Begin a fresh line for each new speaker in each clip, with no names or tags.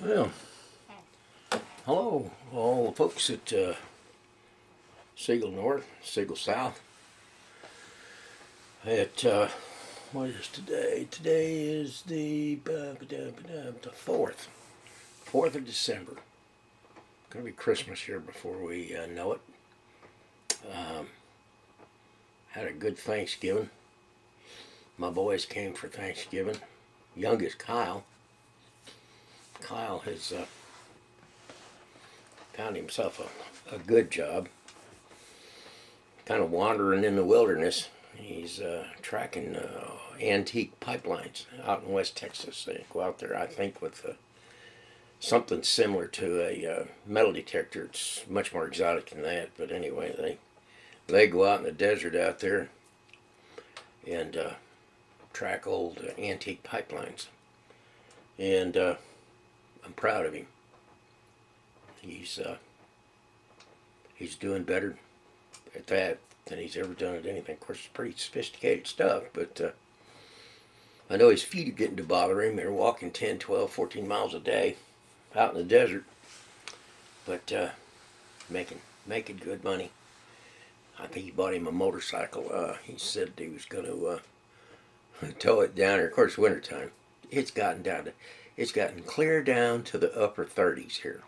Well, hello, all the folks at Siegel North, Siegel South. At what is today? Today is the 4th of December. Gonna be Christmas here before we know it. Had a good Thanksgiving. My boys came for Thanksgiving. Youngest Kyle. Kyle has found himself a good job. Kind of wandering in the wilderness. He's tracking antique pipelines out in West Texas. They go out there, I think, with something similar to a metal detector. It's much more exotic than that, but anyway, they go out in the desert out there and track old antique pipelines. And I'm proud of him. He's doing better at that than he's ever done at anything. Of course, it's pretty sophisticated stuff, but I know his feet are getting to bother him. They're walking 10, 12, 14 miles a day out in the desert, but making good money. I think he bought him a motorcycle. He said he was going to tow it down here. Of course, wintertime. It's gotten clear down to the upper 30s here.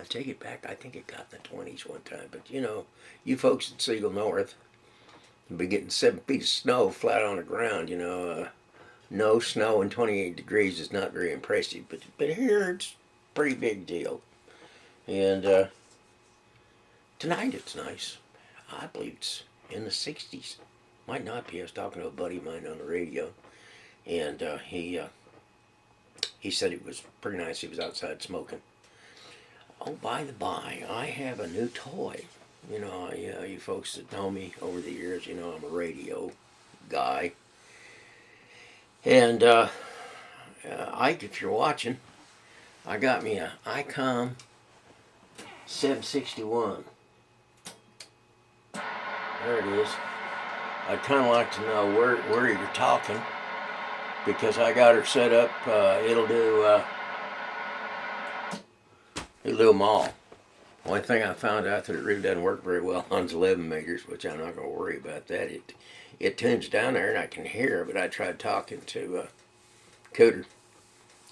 I take it back. I think it got in the 20s one time. But you folks at Siegel North have been getting 7 feet of snow flat on the ground. No snow and 28 degrees is not very impressive. But here it's a pretty big deal. And tonight it's nice. I believe it's in the 60s. Might not be. I was talking to a buddy of mine on the radio, and he said it was pretty nice. He was outside smoking. Oh, by the by, I have a new toy. You folks that know me over the years, I'm a radio guy. And Ike, if you're watching, I got me a ICOM 761. There it is. I'd kind of like to know where you're talking, because I got her set up. It'll do them all. One thing I found out that it really doesn't work very well on 11 meters, which I'm not going to worry about that. It tunes down there and I can hear, but I tried talking to Cooter.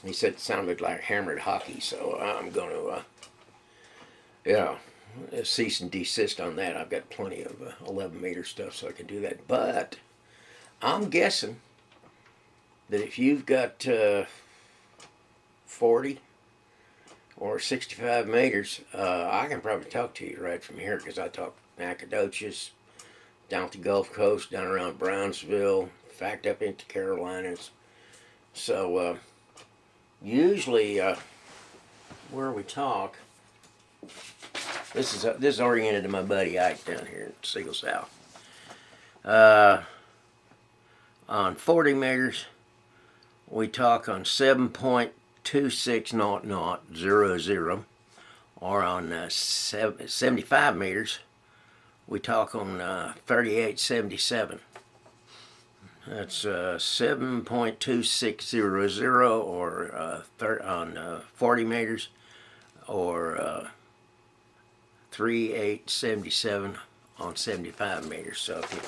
He said it sounded like hammered hockey, so I'm going to cease and desist on that. I've got plenty of 11 meter stuff, so I can do that. But I'm guessing that if you've got 40 or 65 meters, I can probably talk to you right from here, because I talk Nacogdoches, down at the Gulf Coast, down around Brownsville, in fact up into Carolinas. So usually where we talk, this is oriented to my buddy Ike down here in Siegel South. On 40 meters, we talk on 7.260000, or on 75 meters, we talk on 3877. That's 7.2600, or on 40 meters, or 3877 on 75 meters. So if you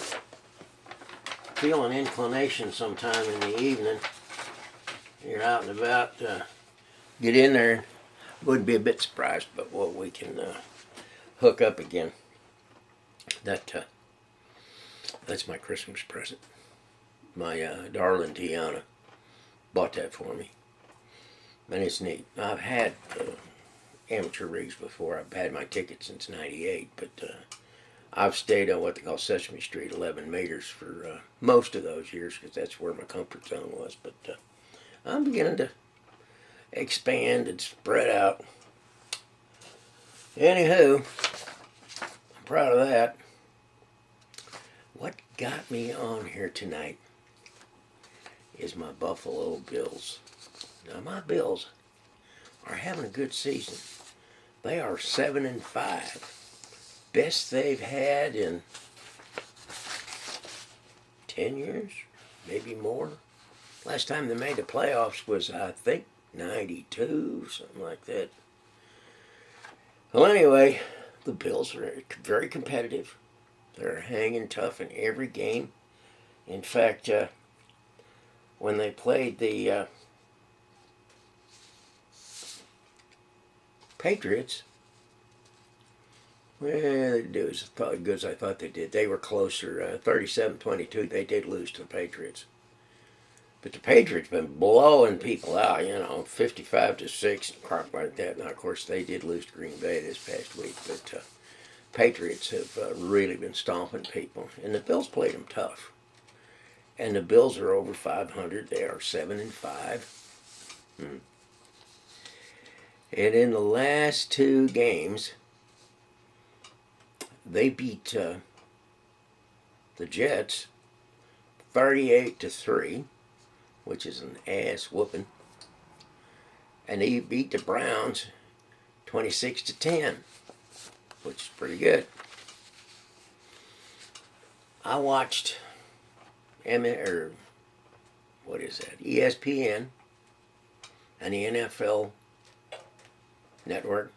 feel an inclination sometime in the evening, you're out and about, get in there. Would be a bit surprised, but what we can hook up again. That's my Christmas present. My darling Tiana bought that for me, and it's neat. I've had amateur rigs before. I've had my ticket since '98, but I've stayed on what they call Sesame Street 11 meters for most of those years, because that's where my comfort zone was. But I'm beginning to expand and spread out. Anywho, I'm proud of that. What got me on here tonight is my Buffalo Bills. Now, my Bills are having a good season. They are 7-5. Best they've had in 10 years, maybe more. Last time they made the playoffs was, I think, 92, something like that. Well, anyway, the Bills are very competitive. They're hanging tough in every game. In fact, when they played the Patriots, well, they didn't do as good as I thought they did. They were closer, 37-22. They did lose to the Patriots. But the Patriots been blowing people out, 55-6 and crap like that. Now, of course, they did lose to Green Bay this past week, but Patriots have really been stomping people, and the Bills played them tough. And the Bills are over 500. They are 7-5. And in the last two games, they beat the Jets 38-3, which is an ass whooping, and they beat the Browns 26-10, which is pretty good. I watched ESPN and the NFL Network.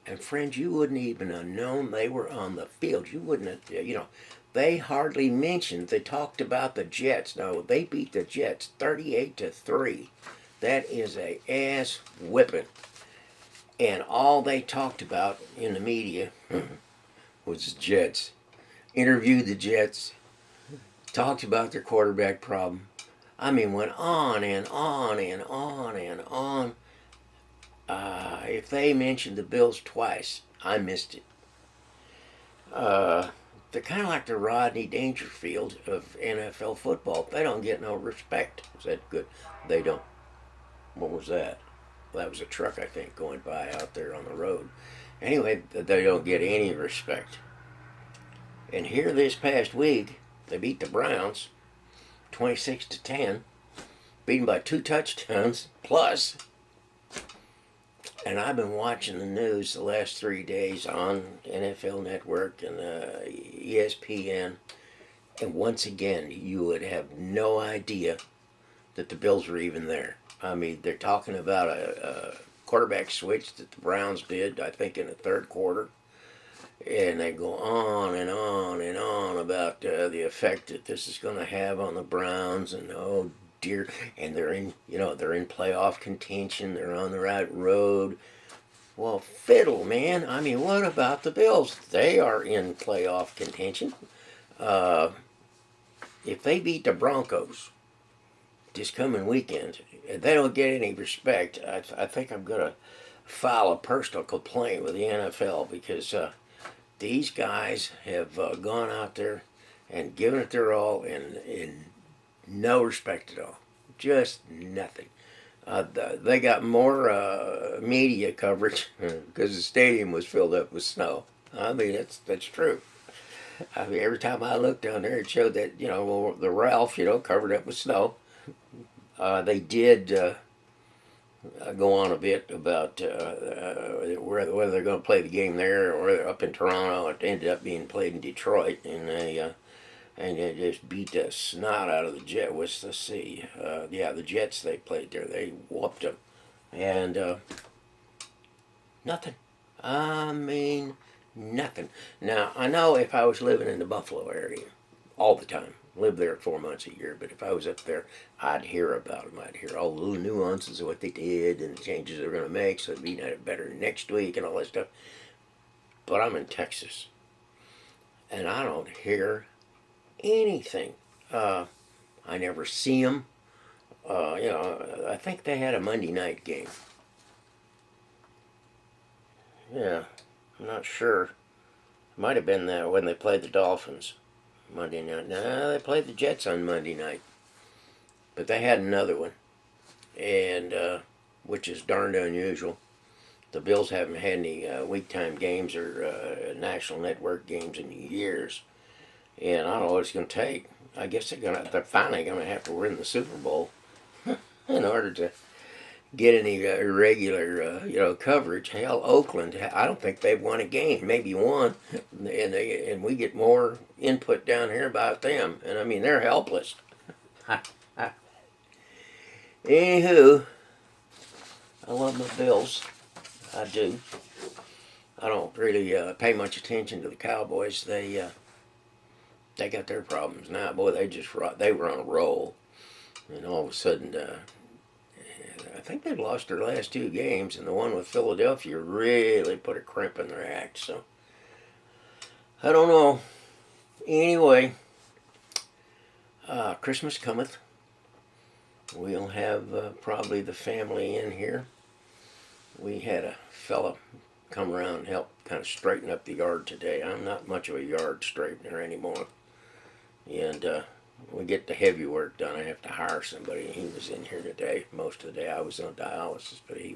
And friends, you wouldn't even have known they were on the field. You wouldn't have, they hardly mentioned, they talked about the Jets. No, they beat the Jets 38-3. That is a ass whipping. And all they talked about in the media was the Jets. Interviewed the Jets, talked about their quarterback problem. I mean, went on and on and on and on. If they mentioned the Bills twice, I missed it. They're kind of like the Rodney Dangerfield of NFL football. They don't get no respect. Is that good? They don't. What was that? Well, that was a truck, I think, going by out there on the road. Anyway, they don't get any respect. And here this past week, they beat the Browns 26-10, beaten by 2 touchdowns plus. And I've been watching the news the last 3 days on NFL Network and ESPN, and once again, you would have no idea that the Bills were even there. I mean, they're talking about a quarterback switch that the Browns did, I think, in the third quarter. And they go on and on and on about the effect that this is going to have on the Browns, and oh dear, and they're in playoff contention. They're on the right road. Well, fiddle, man. I mean, what about the Bills? They are in playoff contention. If they beat the Broncos this coming weekend, they don't get any respect. I think I'm going to file a personal complaint with the NFL because these guys have gone out there and given it their all and no respect at all. Just nothing. They got more media coverage because the stadium was filled up with snow. I mean, that's true. I mean, every time I looked down there, it showed that, the Ralph, covered up with snow. They did go on a bit about whether they're going to play the game there or up in Toronto. It ended up being played in Detroit, and they just beat the snot out of the Jets. Let's see. The Jets, they played there. They whooped them. And nothing. I mean, nothing. Now, I know if I was living in the Buffalo area all the time, lived there 4 months a year, but if I was up there, I'd hear about them. I'd hear all the little nuances of what they did and the changes they're going to make so it'd be better next week and all that stuff. But I'm in Texas, and I don't hear anything. I never see them. I think they had a Monday night game. Yeah, I'm not sure. It might have been that when they played the Dolphins Monday night. No, they played the Jets on Monday night. But they had another one, and which is darned unusual. The Bills haven't had any week time games or national network games in years. And I don't know what it's going to take. I guess they're finally going to have to win the Super Bowl in order to get any regular, coverage. Hell, Oakland, I don't think they've won a game, maybe one, and we get more input down here about them. And I mean, they're helpless. Anywho, I love my Bills. I do. I don't really pay much attention to the Cowboys. They got their problems now. Boy, they were on a roll, and all of a sudden, I think they lost their last two games, and the one with Philadelphia really put a crimp in their act. So I don't know. Anyway, Christmas cometh. We'll have probably the family in here. We had a fella come around and help kind of straighten up the yard today. I'm not much of a yard straightener anymore. And we get the heavy work done. I have to hire somebody. He was in here today. Most of the day I was on dialysis, but he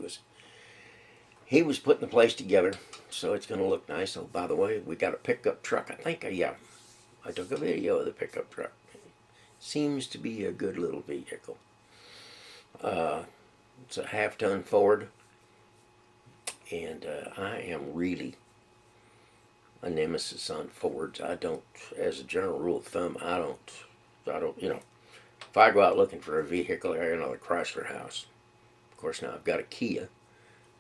was putting the place together, so it's going to look nice. Oh, by the way, we got a pickup truck. I think, yeah, I took a video of the pickup truck. Seems to be a good little vehicle. It's a half-ton Ford, and I am really a nemesis on Fords. I don't, as a general rule of thumb, I don't, if I go out looking for a vehicle, I got another Chrysler house. Of course, now I've got a Kia,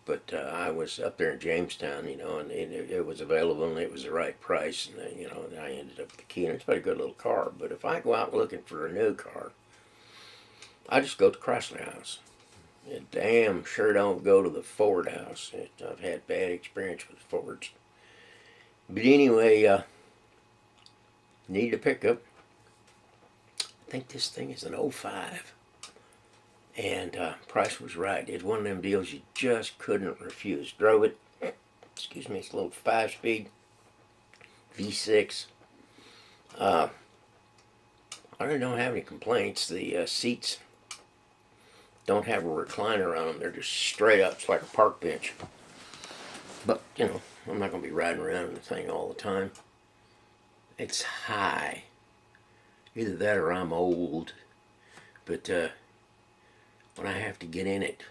but I was up there in Jamestown, and it was available and it was the right price, and I ended up with the Kia, and it's a very good little car. But if I go out looking for a new car, I just go to the Chrysler house. It damn sure don't go to the Ford house. I've had bad experience with Fords. But anyway, need a pickup. I think this thing is an '05. And price was right. It's one of them deals you just couldn't refuse. Drove it. Excuse me, it's a little 5-speed V6. I really don't have any complaints. The seats don't have a recliner on them. They're just straight up. It's like a park bench. But, I'm not going to be riding around in the thing all the time. It's high. Either that or I'm old. But when I have to get in it,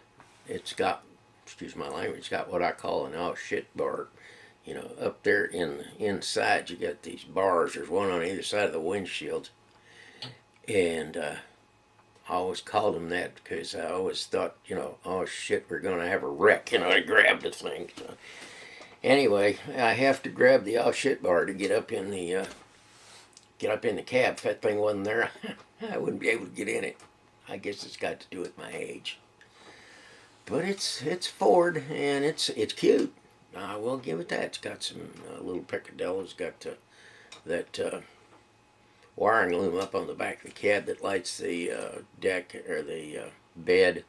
it's got, excuse my language, it's got what I call an oh shit bar. Up there inside you got these bars. There's one on either side of the windshield. And I always called them that because I always thought, oh shit, we're going to have a wreck. I grabbed the thing. So, anyway, I have to grab the oh shit bar to get up in the cab. If that thing wasn't there, I wouldn't be able to get in it. I guess it's got to do with my age. But it's Ford, and it's cute. I will give it that. It's got some little peccadillos. It's got that wiring loom up on the back of the cab that lights the deck or the bed,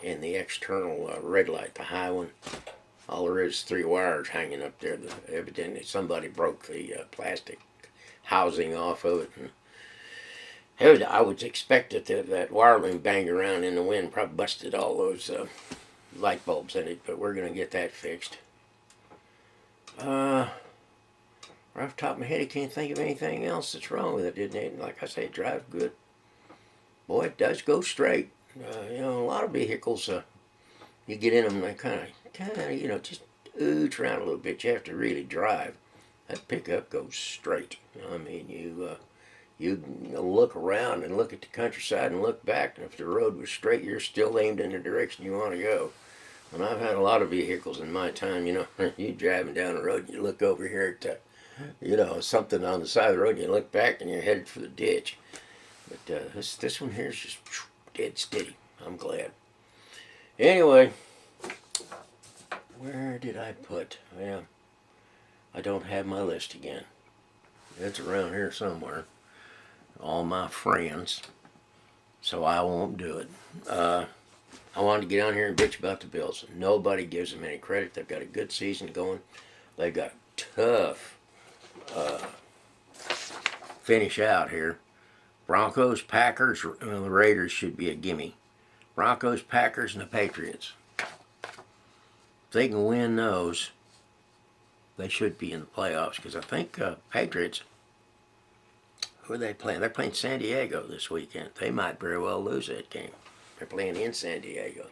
and the external red light, the high one. All there is 3 wires hanging up there. Evidently somebody broke the plastic housing off of it. And I would expect that wire loom banged around in the wind, probably busted all those light bulbs in it, but we're going to get that fixed. Right off the top of my head, I can't think of anything else that's wrong with it, didn't it? Like I say, it drives good. Boy, it does go straight. A lot of vehicles, you get in them, they kind of, just ooch around a little bit. You have to really drive. That pickup goes straight. I mean, you look around and look at the countryside and look back, and if the road was straight, you're still aimed in the direction you want to go. And I've had a lot of vehicles in my time, you driving down the road, and you look over here at, something on the side of the road, and you look back, and you're headed for the ditch. But this one here is just dead steady. I'm glad. Anyway, where did I put? Well, I don't have my list again. It's around here somewhere. All my friends. So I won't do it. I wanted to get on here and bitch about the Bills. Nobody gives them any credit. They've got a good season going. They've got tough finish out here. Broncos, Packers, and the Raiders should be a gimme. Broncos, Packers, and the Patriots. If they can win those, they should be in the playoffs, because I think Patriots, who are they playing? They're playing San Diego this weekend. They might very well lose that game. They're playing in San Diego.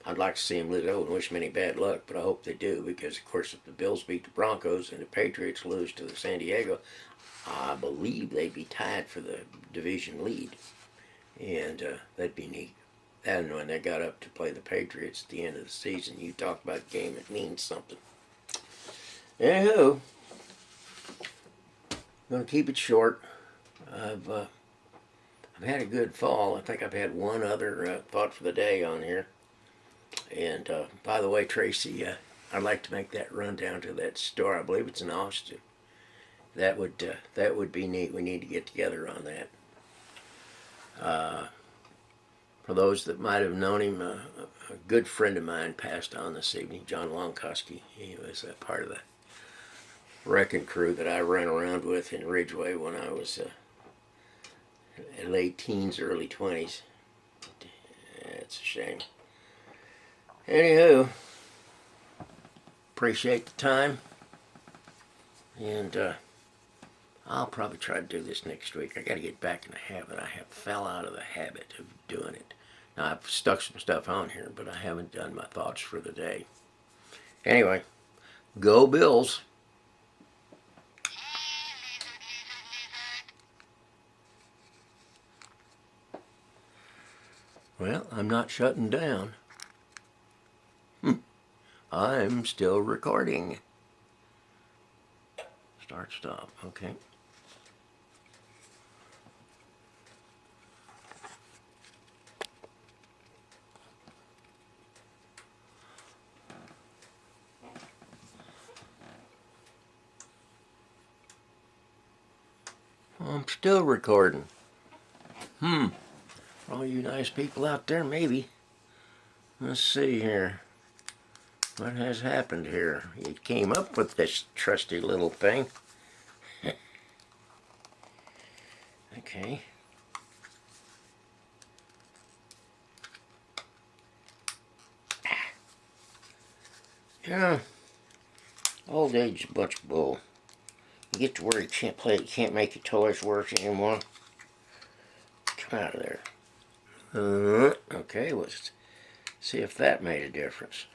I'd like to see them lose. I wouldn't wish them any bad luck, but I hope they do, because, of course, if the Bills beat the Broncos and the Patriots lose to the San Diego, I believe they'd be tied for the division lead, and that'd be neat. And when they got up to play the Patriots at the end of the season, you talk about a game that means something. Anywho, I'm going to keep it short. I've had a good fall. I think I've had one other thought for the day on here. And by the way, Tracy, I'd like to make that run down to that store. I believe it's in Austin. That would be neat. We need to get together on that. For those that might have known him, a good friend of mine passed on this evening, John Longkowski. He was a part of the wrecking crew that I ran around with in Ridgeway when I was late teens, early 20s. It's a shame. Anywho, appreciate the time, and I'll probably try to do this next week. I got to get back in the habit. I have fell out of the habit of doing it. Now, I've stuck some stuff on here, but I haven't done my thoughts for the day. Anyway, go Bills. Well, I'm not shutting down. I'm still recording. Start, stop. Okay. I'm still recording. All you nice people out there, maybe. Let's see here. What has happened here? You came up with this trusty little thing. Okay. Yeah. Old age is a bunch of bull. You get to where you can't play, you can't make your toys work anymore. Come out of there. Okay, let's see if that made a difference.